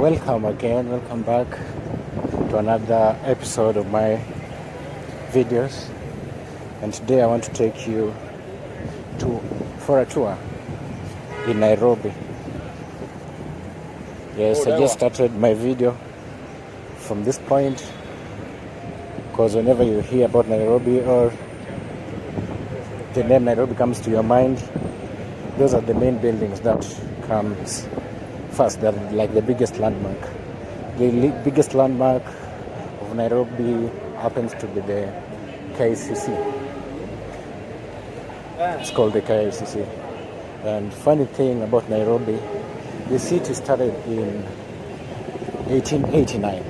Welcome again, welcome back to another episode of my videos. And today I want to take you for a tour in Nairobi. Yes, I just started my video from this point because whenever you hear about Nairobi or the name Nairobi comes to your mind, those are the main buildings that comes first. They're like the biggest landmark. The biggest landmark of Nairobi happens to be the KICC. It's called the KICC. And funny thing about Nairobi, the city started in 1889.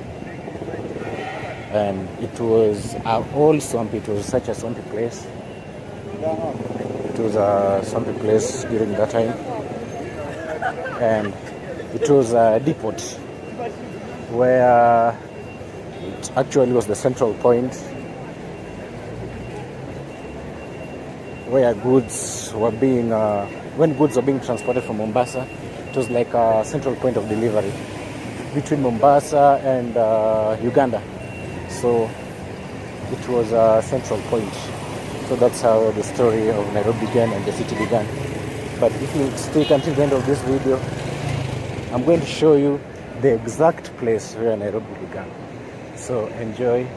And it was an old swamp. It was such a swampy place. It was a swampy place during that time. And it was a depot where it actually was the central point where goods were being, when goods were being transported from Mombasa, it was like a central point of delivery between Mombasa and Uganda. So it was a central point. So that's how the story of Nairobi began and the city began. But if you stick until the end of this video, I'm going to show you the exact place where Nairobi began. So enjoy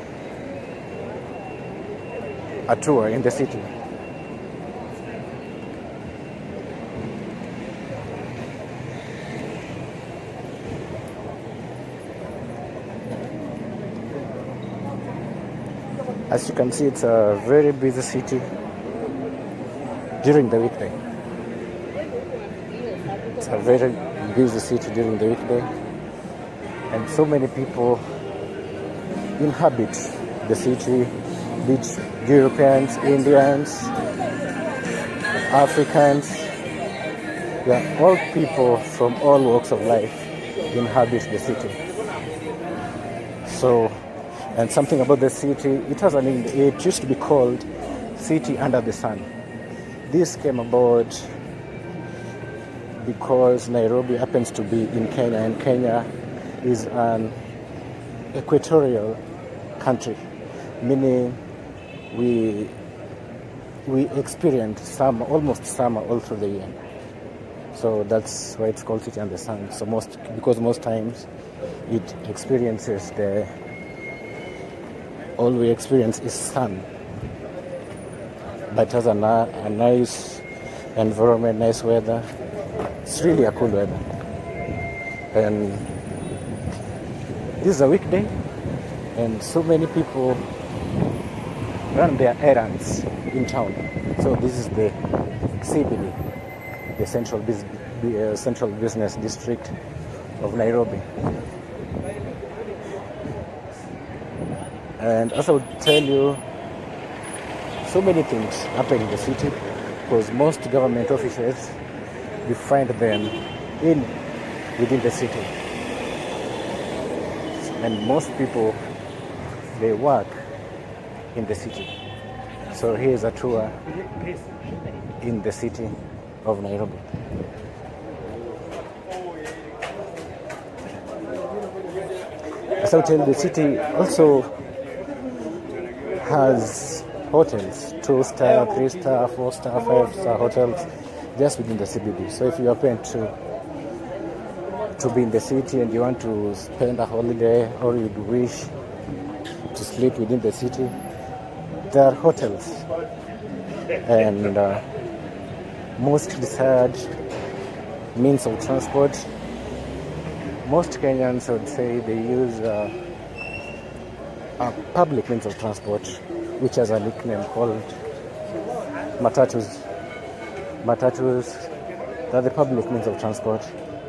a tour in the city. As you can see, it's a very busy city during the weekday. It's a very busy city during the weekday, and so many people inhabit the city, be it Europeans, Indians, Africans. Yeah, all people from all walks of life inhabit the city. So, and something about the city, it has it used to be called City Under the Sun. This came about because Nairobi happens to be in Kenya, and Kenya is an equatorial country, meaning we experience almost summer all through the year. So that's why it's called City Under the Sun. So because most times it experiences all we experience is sun, but it has a nice environment, nice weather. It's really a cool weather. And this is a weekday, and so many people run their errands in town. So this is the CBD, the Central Business District of Nairobi. And as I would tell you, so many things happen in the city because most government offices, you find them within the city. And most people, they work in the city. So here's a tour in the city of Nairobi. As I would tell you, the city also has hotels, 2-star, 3-star, 4-star, 5-star hotels just within the CBD. So if you happen to be in the city and you want to spend a holiday, or you wish to sleep within the city, there are hotels. And most desired means of transport, most Kenyans would say they use a public means of transport, which has a nickname called matatus. Matatus, they're the public means of transport.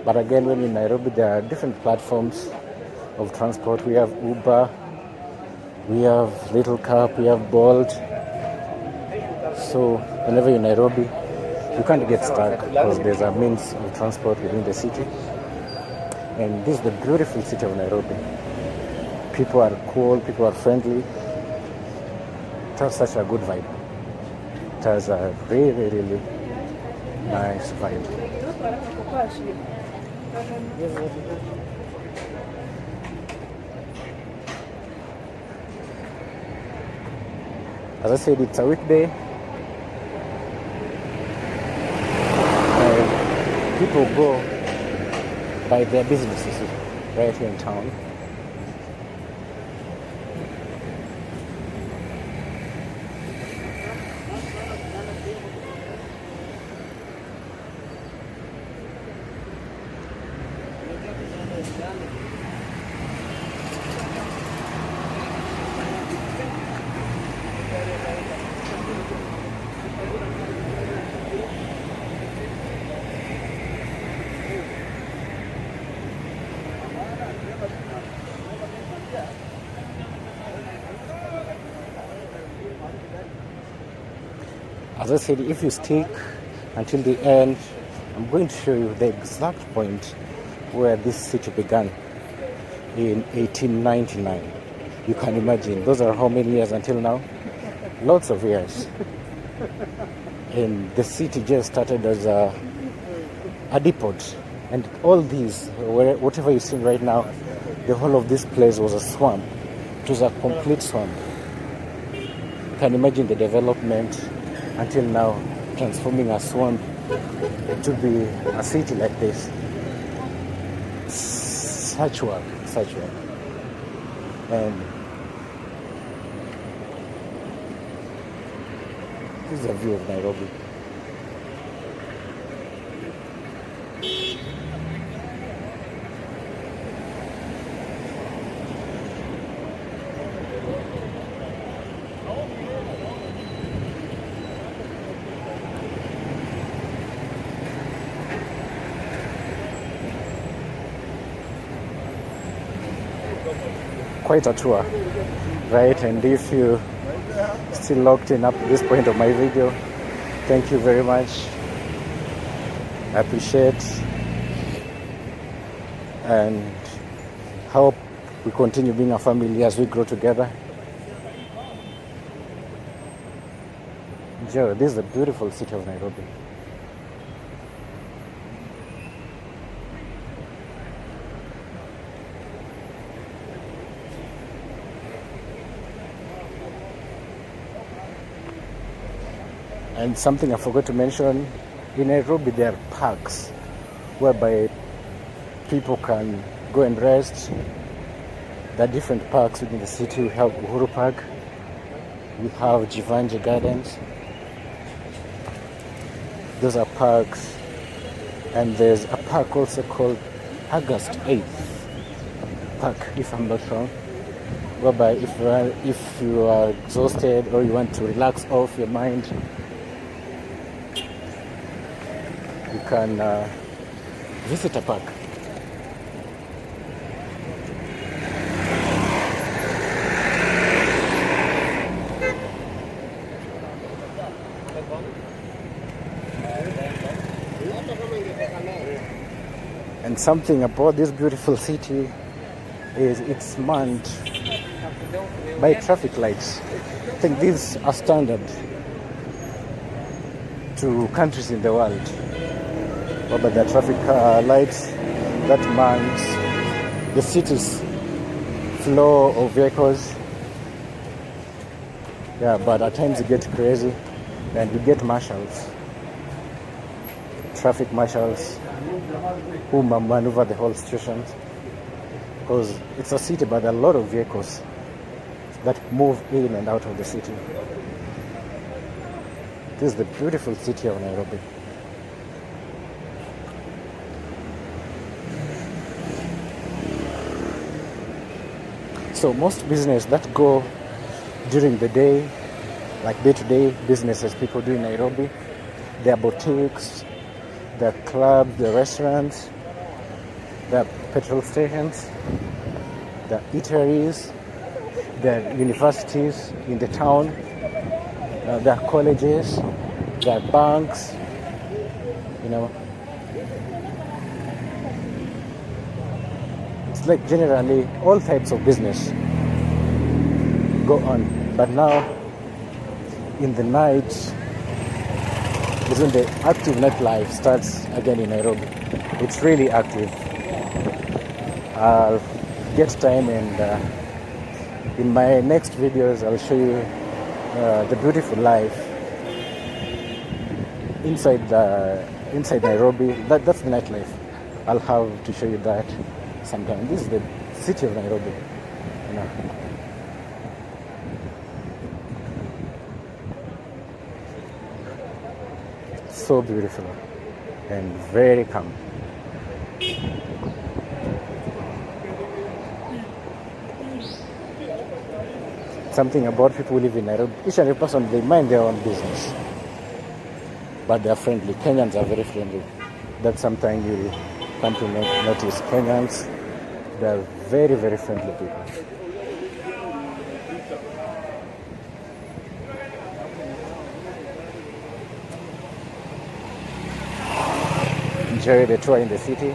But again, when in Nairobi, there are different platforms of transport. We have Uber, we have Little Cab, we have Bolt. So whenever you're in Nairobi, you can't get stuck because there's a means of transport within the city. And this is the beautiful city of Nairobi. People are cool, people are friendly. It has such a good vibe. It has a really, really nice vibe. As I said, it's a weekday. People go by their businesses right here in town. As I said, if you stick until the end, I'm going to show you the exact point where this city began in 1899. You can imagine, those are how many years until now? Lots of years. And the city just started as a depot. And all these, whatever you see right now, the whole of this place was a swamp. It was a complete swamp. You can imagine the development until now, transforming a swamp to be a city like this. Such work. And this is a view of Nairobi. Quite a tour, right? And if you still locked in up to this point of my video, thank you very much. I appreciate and hope we continue being a family as we grow together. Joe, this is a beautiful city of Nairobi. And something I forgot to mention, in Nairobi there are parks whereby people can go and rest. There are different parks within the city. We have Uhuru Park, we have Jivanji Gardens. Those are parks. And there's a park also called August 8th Park, if I'm not wrong, whereby if you are exhausted or you want to relax off your mind, you can visit a park. And something about this beautiful city is it's manned by traffic lights. I think these are standard to countries in the world. But the traffic lights that mans the city's flow of vehicles. Yeah, but at times you get crazy and you get marshals, traffic marshals, who maneuver the whole situation. Because it's a city, but there are a lot of vehicles that move in and out of the city. This is the beautiful city of Nairobi. So most business that go during the day, like day-to-day businesses people do in Nairobi, there are boutiques, there are clubs, there are restaurants, there are petrol stations, there are eateries, there are universities in the town, there are colleges, there are banks, you know. It's like generally all types of business go on. But now in the night is when the active nightlife starts again in Nairobi. It's really active. I'll get time and in my next videos I'll show you the beautiful life inside Nairobi. That's the nightlife. I'll have to show you that sometime. This is the city of Nairobi. You know. So beautiful and very calm. Something about people who live in Nairobi, each and every person, they mind their own business, but they're friendly. Kenyans are very friendly. That's something you come to notice. Kenyans, they're very, very friendly people. Enjoy the tour in the city.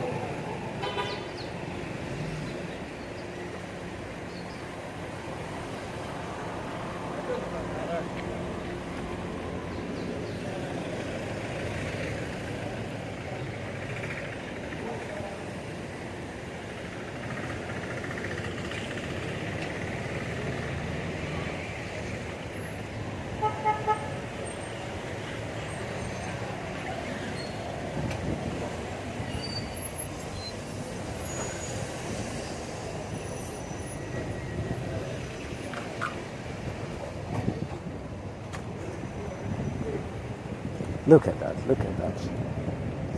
Look at that, look at that.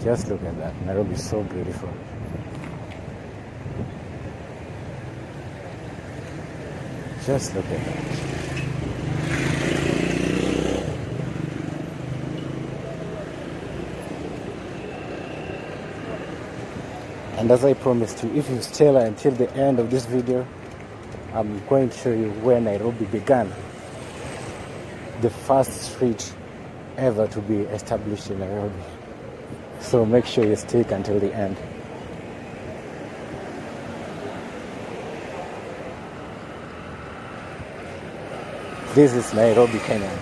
Just look at that. Nairobi is so beautiful. Just look at that. And as I promised you, if you stay until the end of this video, I'm going to show you where Nairobi began. The first street ever to be established in Nairobi. So make sure you stick until the end. This is Nairobi, Kenya.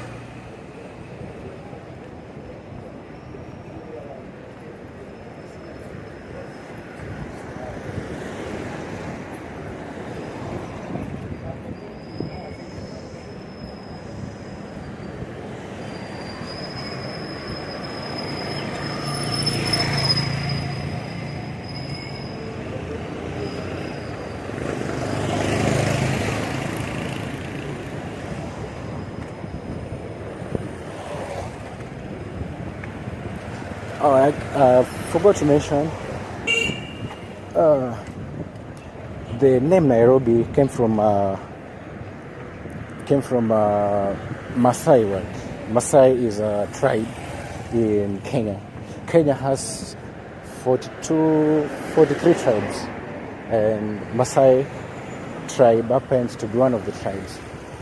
Oh, I forgot to mention the name Nairobi came from Maasai word. Maasai is a tribe in Kenya. Kenya has 43 tribes, and Maasai tribe happens to be one of the tribes,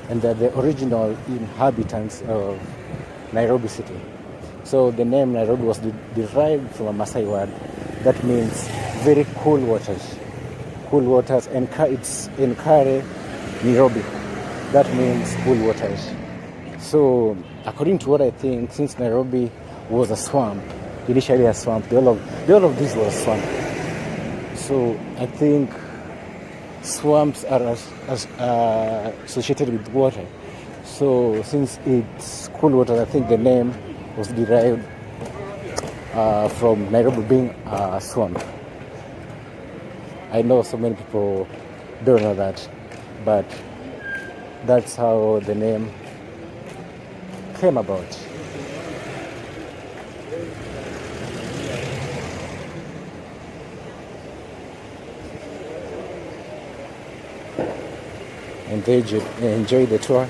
and they're the original inhabitants of Nairobi city. So the name Nairobi was derived from a Maasai word that means very cool waters. Cool waters, and it's Enkare Nairobi. That means cool waters. So according to what I think, since Nairobi was a swamp, initially a swamp, the whole of this was a swamp. So I think swamps are associated with water. So since it's cool waters, I think the name was derived from Nairobi being a swamp. I know so many people don't know that, but that's how the name came about. Enjoy the tour.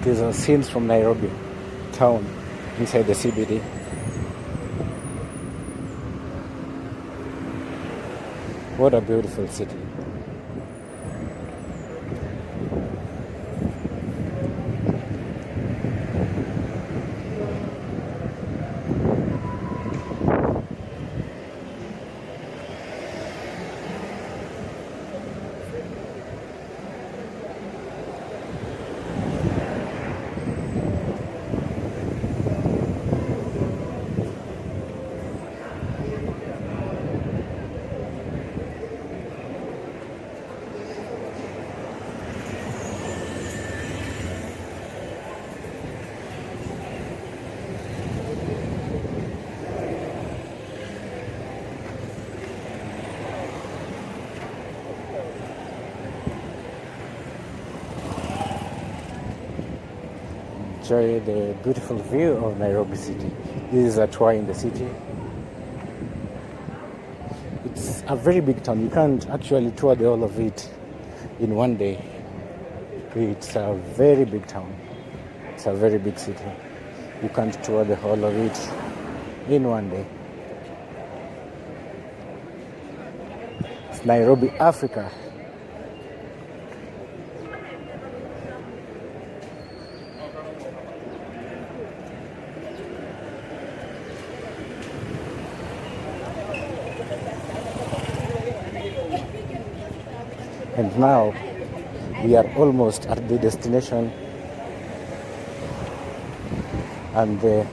These are scenes from Nairobi town inside the CBD. What a beautiful city. Enjoy the beautiful view of Nairobi city. This is a tour in the city. It's a very big town. You can't actually tour the whole of it in one day. It's a very big town. It's a very big city. You can't tour the whole of it in one day. It's Nairobi, Africa. And now we are almost at the destination and the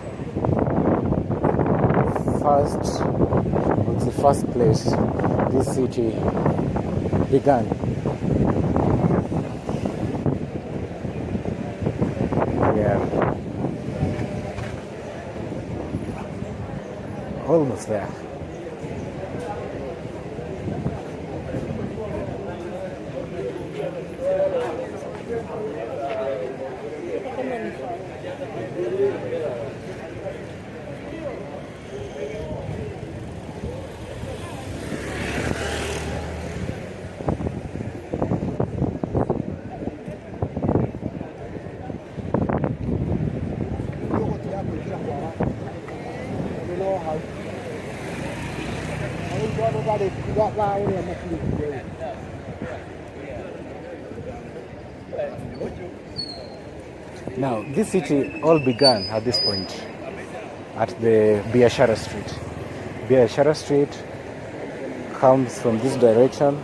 first place this city began. Yeah, almost there. Now, this city all began at this point at the Biashara Street. Biashara Street comes from this direction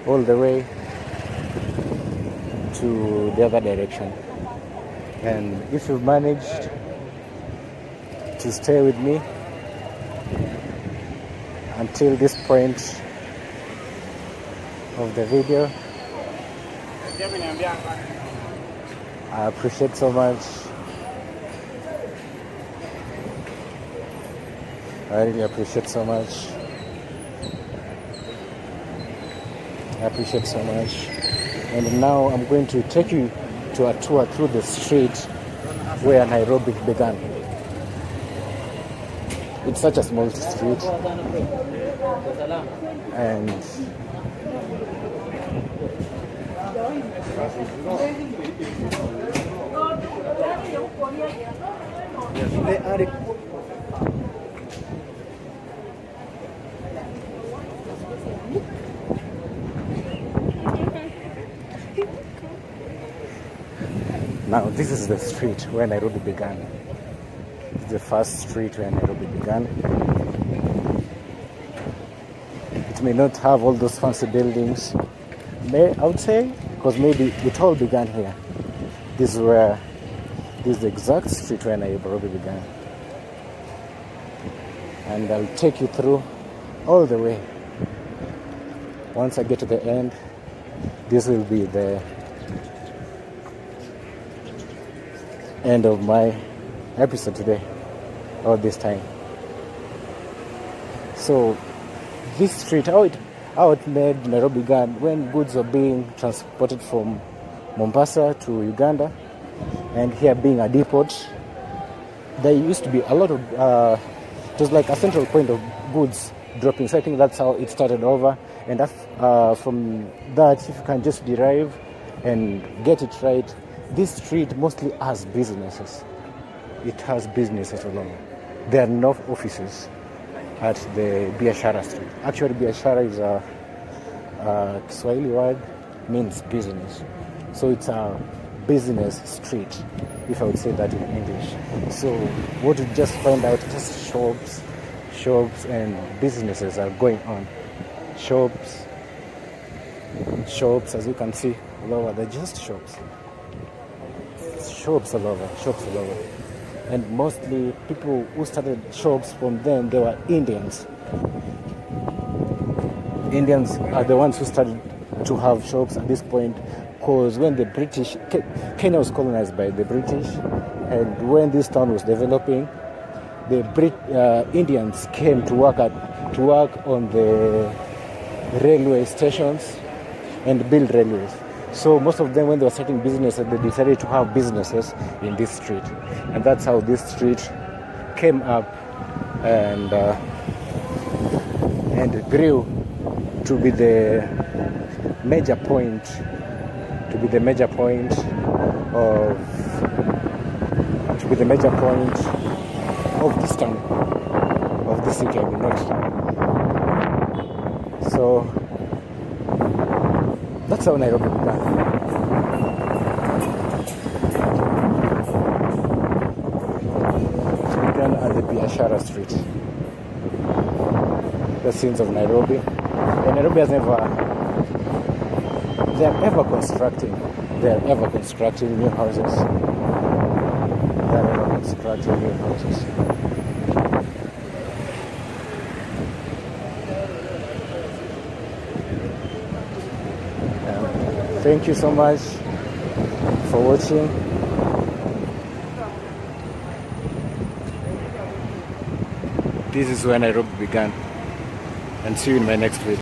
all the way to the other direction. And if you've managed to stay with me until this point of the video, I appreciate so much. I really appreciate so much. I appreciate so much. And now I'm going to take you to a tour through the street where Nairobi began. It's such a small street, and now this is the street where Nairobi began. It's the first street where Nairobi began. It may not have all those fancy buildings, I would say, because maybe it all began here. This is the exact street where Nairobi began. And I'll take you through all the way. Once I get to the end, this will be the end of my episode today, or this time. So this street, how it made Nairobi began when goods were being transported from Mombasa to Uganda, and here being a depot, there used to be a lot of it was like a central point of goods dropping. So I think that's how it started over, and from that, if you can just derive and get it right, this street mostly has businesses. It has businesses alone. There are no offices at the Biashara Street. Actually, Biashara is a Kiswahili word, means business. So it's a business street, if I would say that in English. So what you just find out, just shops and businesses are going on. Shops, as you can see all over, they're just shops. Shops all over. And mostly people who started shops from then, they were Indians. Indians are the ones who started to have shops at this point, because when the British, Kenya was colonized by the British, and when this town was developing, the Indians came to work on the railway stations and build railways. So most of them, when they were starting businesses, they decided to have businesses in this street, and that's how this street came up and grew to be the major point of this town, of this city, I mean, not. So that's how Nairobi began. It began at the Biashara Street, the scenes of Nairobi. And Nairobi has they are ever constructing new houses. Thank you so much for watching. This is where Nairobi began, and see you in my next video.